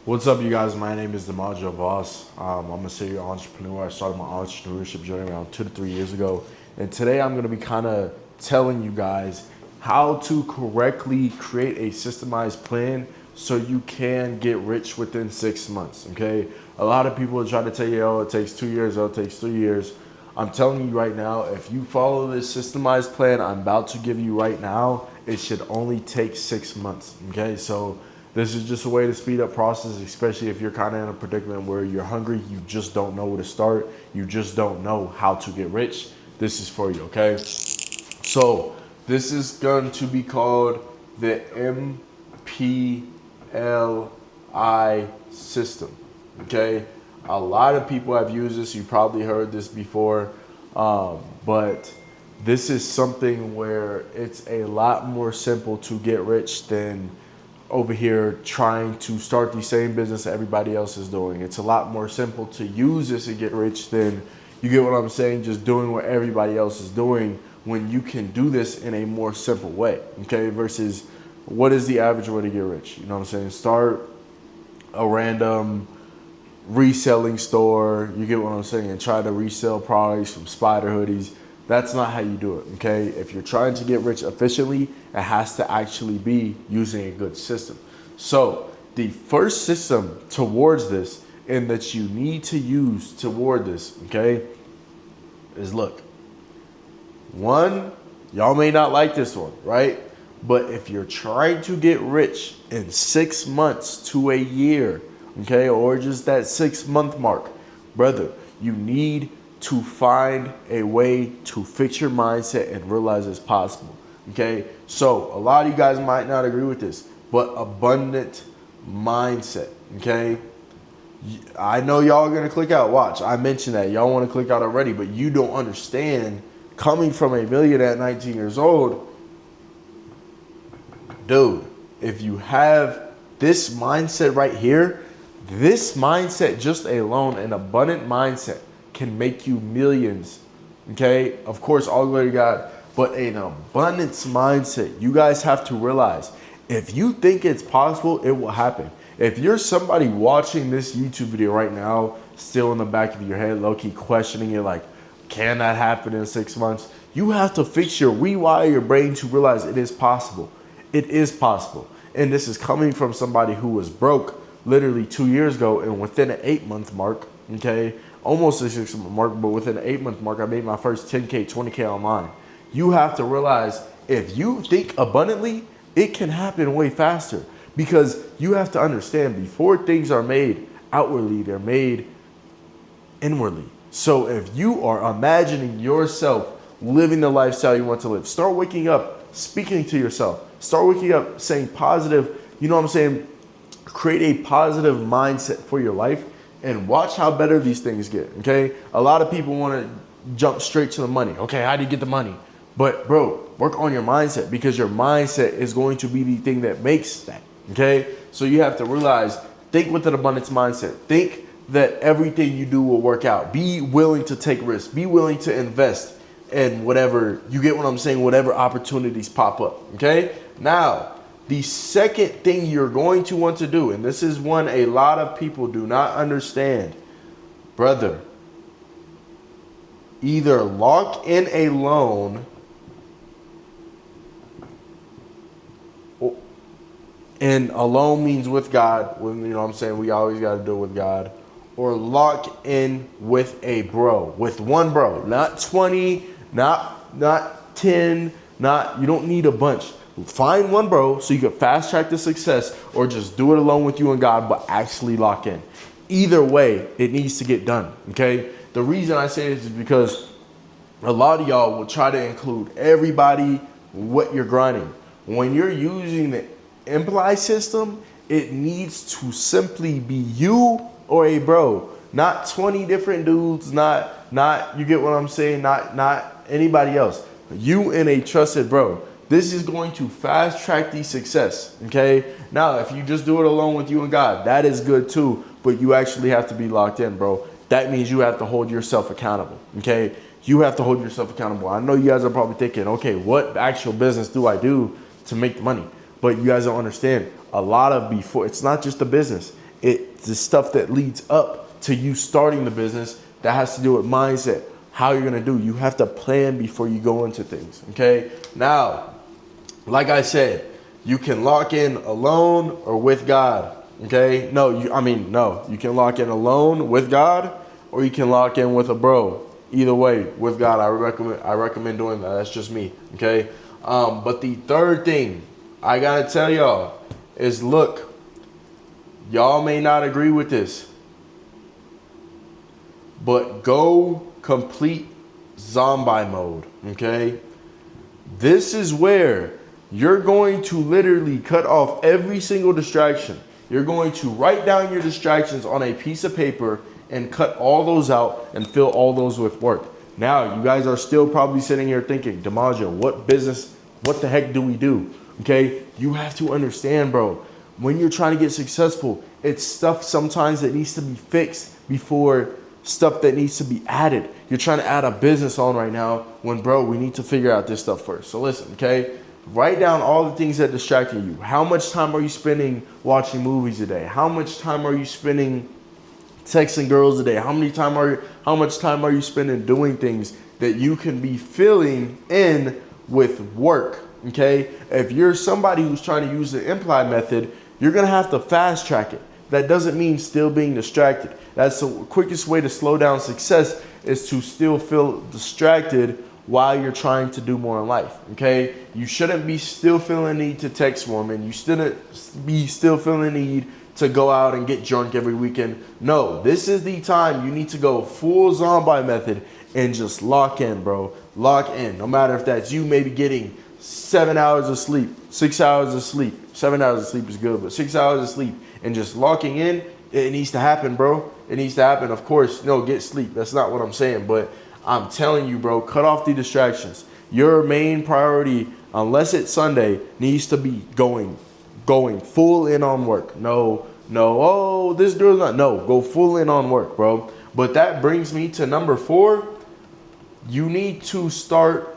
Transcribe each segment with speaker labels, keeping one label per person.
Speaker 1: What's up, you guys? My name is ig-dimaggiovoss. I'm a serial entrepreneur. I started my entrepreneurship journey around 2 to 3 years ago. And today I'm going to be kind of telling you guys how to correctly create a systemized plan so you can get rich within 6 months, okay? A lot of people try to tell you, oh, it takes 2 years, oh, it takes 3 years. I'm telling you right now, if you follow this systemized plan I'm about to give you right now, it should only take 6 months, okay? So this is just a way to speed up process, especially if you're kind of in a predicament where you're hungry, you just don't know where to start, you just don't know how to get rich. This is for you, okay? So this is going to be called the MPLI system, okay? A lot of people have used this. You probably heard this before, but this is something where it's a lot more simple to get rich than over here trying to start the same business everybody else is doing. It's a lot more simple to use this and get rich than, you get what I'm saying, just doing what everybody else is doing, when you can do this in a more simple way, okay? Versus, what is the average way to get rich? You know what I'm saying? Start a random reselling store, you get what I'm saying, and try to resell products from spider hoodies. That's not how you do it, okay? If you're trying to get rich efficiently, it has to actually be using a good system. So the first system towards this, and that you need to use toward this, okay, is, look, one, y'all may not like this one, right? But if you're trying to get rich in 6 months to a year, okay, or just that 6 month mark, brother, you need to find a way to fix your mindset and realize it's possible, okay? So a lot of you guys might not agree with this, but abundant mindset, okay? I know y'all are gonna click out. Watch, I mentioned that y'all want to click out already, but you don't understand, coming from a millionaire at 19 years old, dude, if you have this mindset right here, this mindset just alone, an abundant mindset, can make you millions, okay? Of course, all glory to God, but an abundance mindset, you guys have to realize, if you think it's possible, it will happen. If you're somebody watching this YouTube video right now, still in the back of your head, low-key questioning it, like, can that happen in 6 months? You have to rewire your brain to realize it is possible. It is possible. And this is coming from somebody who was broke literally 2 years ago, and within an 8 month mark, okay, almost a 6 month mark, but within an 8 month mark, I made my first 10K, 20K online. You have to realize, if you think abundantly, it can happen way faster, because you have to understand, before things are made outwardly, they're made inwardly. So if you are imagining yourself living the lifestyle you want to live, start waking up, speaking to yourself, start waking up saying positive, you know what I'm saying? Create a positive mindset for your life, and watch how better these things get, okay? A lot of people want to jump straight to the money. Okay, how do you get the money? But bro, work on your mindset, because your mindset is going to be the thing that makes that, okay? So you have to realize, think with an abundance mindset. Think that everything you do will work out. Be willing to take risks. Be willing to invest in whatever, you get what I'm saying, whatever opportunities pop up, okay? Now, the second thing you're going to want to do, and this is one a lot of people do not understand, brother, either lock in a loan, and a loan means with God, you know what I'm saying, we always got to do it with God, or lock in with a bro, with one bro, not 20, not 10, you don't need a bunch. Find one bro so you can fast track the success, or just do it alone with you and God, but actually lock in. Either way, it needs to get done, okay? The reason I say this is because a lot of y'all will try to include everybody what you're grinding. When you're using the imply system, it needs to simply be you or a bro, not 20 different dudes, not you get what I'm saying, not anybody else. You and a trusted bro. This is going to fast track the success, okay? Now, if you just do it alone with you and God, that is good too, but you actually have to be locked in, bro. That means you have to hold yourself accountable, okay? You have to hold yourself accountable. I know you guys are probably thinking, okay, what actual business do I do to make money? But you guys don't understand. a lot of before. It's not just the business. It's the stuff that leads up to you starting the business that has to do with mindset, how you're gonna do. You have to plan before you go into things, okay? Now, like I said, you can lock in alone or with God, okay? No, you can lock in alone with God, or you can lock in with a bro. Either way, with God, I recommend doing that. That's just me, okay? But the third thing I gotta tell y'all is, look, y'all may not agree with this, but go complete zombie mode, okay? This is where you're going to literally cut off every single distraction. You're going to write down your distractions on a piece of paper and cut all those out and fill all those with work. Now, you guys are still probably sitting here thinking, DiMaggio, what the heck do we do? Okay, you have to understand, bro, when you're trying to get successful, it's stuff sometimes that needs to be fixed before stuff that needs to be added. You're trying to add a business on right now when, bro, we need to figure out this stuff first. So listen, okay? Write down all the things that distracting you. How much time are you spending watching movies a day? How much time are you spending texting girls a day? How much time are you spending doing things that you can be filling in with work? Okay? If you're somebody who's trying to use the imply method, you're gonna have to fast track it. That doesn't mean still being distracted. That's the quickest way to slow down success, is to still feel distracted while you're trying to do more in life, okay? You shouldn't be still feeling the need to text women. You shouldn't be still feeling the need to go out and get drunk every weekend. No, this is the time you need to go full zombie method and just lock in, bro. Lock in. No matter if that's you maybe getting 7 hours of sleep, 6 hours of sleep. 7 hours of sleep is good, but 6 hours of sleep and just locking in, it needs to happen, bro. It needs to happen. Of course, no, get sleep. That's not what I'm saying, but I'm telling you, bro, cut off the distractions. Your main priority, unless it's Sunday, needs to be going full in on work. No, oh, this girl's not. No, go full in on work, bro. But that brings me to number 4. You need to start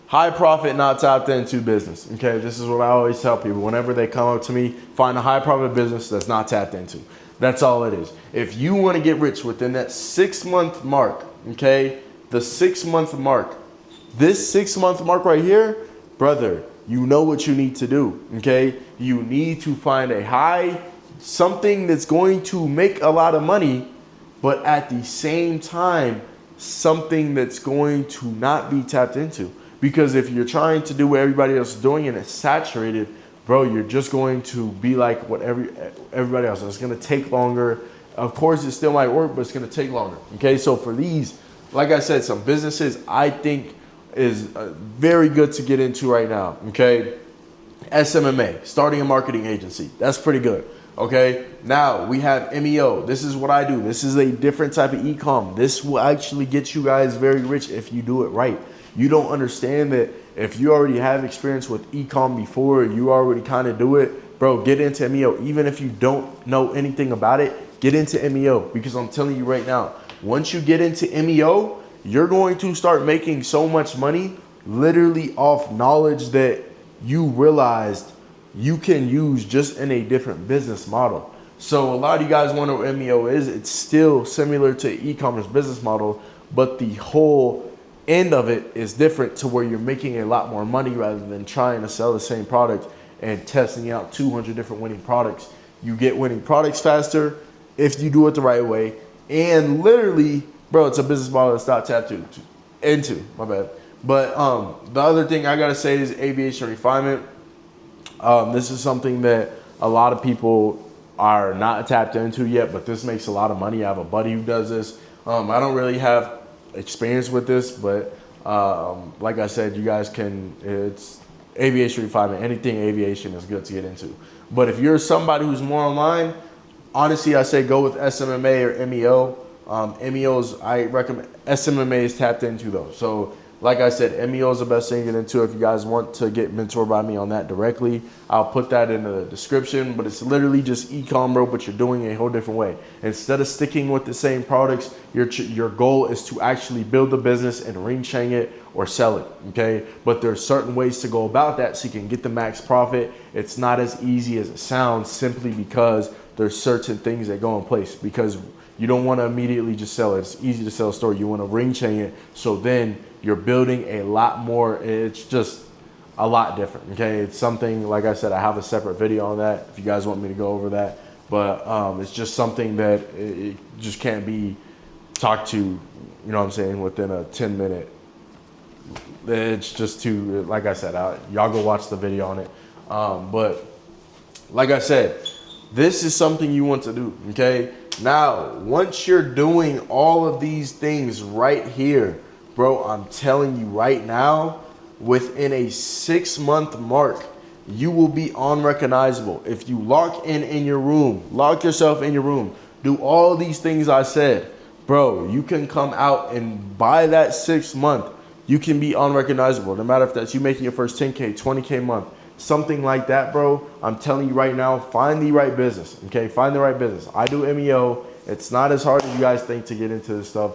Speaker 1: high profit, not tapped into business. Okay, this is what I always tell people whenever they come up to me. Find a high profit business that's not tapped into. That's all it is. If you want to get rich within that 6-month mark, okay, the 6-month mark, this 6-month mark right here, brother, you know what you need to do. Okay, you need to find something that's going to make a lot of money, but at the same time, something that's going to not be tapped into. Because if you're trying to do what everybody else is doing and it's saturated, bro, you're just going to be like what everybody else. It's going to take longer. Of course, it still might work, but it's going to take longer. Okay, so for these, like I said, some businesses I think is very good to get into right now. Okay, SMMA, starting a marketing agency. That's pretty good. Okay, now we have MEO. This is what I do. This is a different type of e-com. This will actually get you guys very rich if you do it right. You don't understand that if you already have experience with e-com before, you already kind of do it, bro, get into MEO. Even if you don't know anything about it, get into MEO, because I'm telling you right now, once you get into MEO, you're going to start making so much money literally off knowledge that you realized you can use just in a different business model. So a lot of you guys wonder what MEO is. It's still similar to e-commerce business model, but the whole end of it is different, to where you're making a lot more money rather than trying to sell the same product and testing out 200 different winning products. You get winning products faster if you do it the right way. And literally, bro, it's a business model that's not tapped into, my bad. But the other thing I gotta say is aviation refinement. This is something that a lot of people are not tapped into yet, but this makes a lot of money. I have a buddy who does this. I don't really have experience with this, but like I said, you guys can, it's aviation refinement. Anything aviation is good to get into. But if you're somebody who's more online, honestly, I say go with SMMA or MEO. MEOs, I recommend. SMMA is tapped into though. So Like I said, MEO is the best thing to get into. If you guys want to get mentored by me on that directly, I'll put that in the description. But it's literally just e-com, bro, but you're doing it a whole different way. Instead of sticking with the same products, your goal is to actually build a business and ring chain it or sell it, okay? But there's certain ways to go about that so you can get the max profit. It's not as easy as it sounds, simply because there's certain things that go in place, because you don't want to immediately just sell it. It's easy to sell a store. You want to ring chain it, so then you're building a lot more. It's just a lot different, okay? It's something, like I said, I have a separate video on that if you guys want me to go over that. But it's just something that it just can't be talked to, you know what I'm saying, within a 10-minute. It's just too, like I said, y'all go watch the video on it. But like I said, this is something you want to do, okay? Now, once you're doing all of these things right here, bro, I'm telling you right now, within a 6-month mark, you will be unrecognizable. If you lock in your room, lock yourself in your room, do all these things I said, bro, you can come out, and by that 6th month, you can be unrecognizable. No matter if that's you making your first 10K, 20K month, something like that, bro. I'm telling you right now, find the right business, okay? Find the right business. I do MEO. It's not as hard as you guys think to get into this stuff.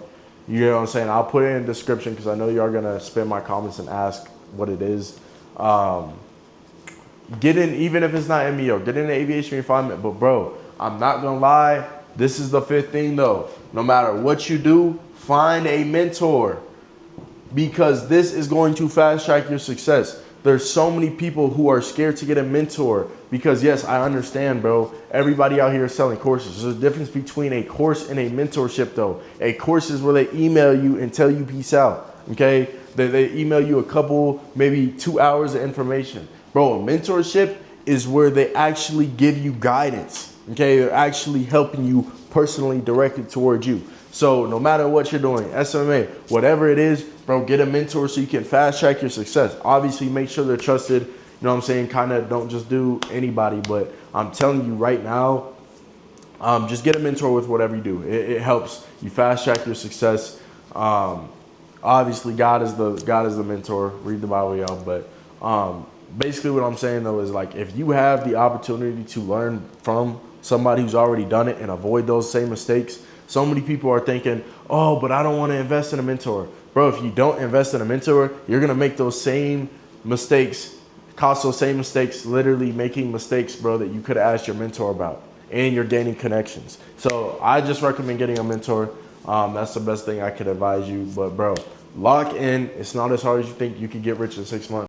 Speaker 1: You know what I'm saying? I'll put it in the description because I know you are going to spam my comments and ask what it is. Get in, even if it's not MEO, get into aviation refinement. But bro, I'm not going to lie. This is the 5th thing though. No matter what you do, find a mentor, because this is going to fast track your success. There's so many people who are scared to get a mentor because, yes, I understand, bro. Everybody out here is selling courses. There's a difference between a course and a mentorship, though. A course is where they email you and tell you peace out, okay? They email you a couple, maybe 2 hours of information. Bro, a mentorship is where they actually give you guidance, okay? They're actually helping you personally, directed towards you. So no matter what you're doing, SMA, whatever it is, bro, get a mentor so you can fast track your success. Obviously, make sure they're trusted. You know what I'm saying? Kind of don't just do anybody, but I'm telling you right now, just get a mentor with whatever you do. It helps you fast track your success. Obviously, God is the mentor. Read the Bible, y'all. But basically what I'm saying, though, is like if you have the opportunity to learn from somebody who's already done it and avoid those same mistakes. So many people are thinking, oh, but I don't want to invest in a mentor. Bro, if you don't invest in a mentor, you're going to make those same mistakes, cause those same mistakes, literally making mistakes, bro, that you could have asked your mentor about, and you're gaining connections. So I just recommend getting a mentor. That's the best thing I could advise you. But bro, lock in. It's not as hard as you think. You can get rich in 6 months.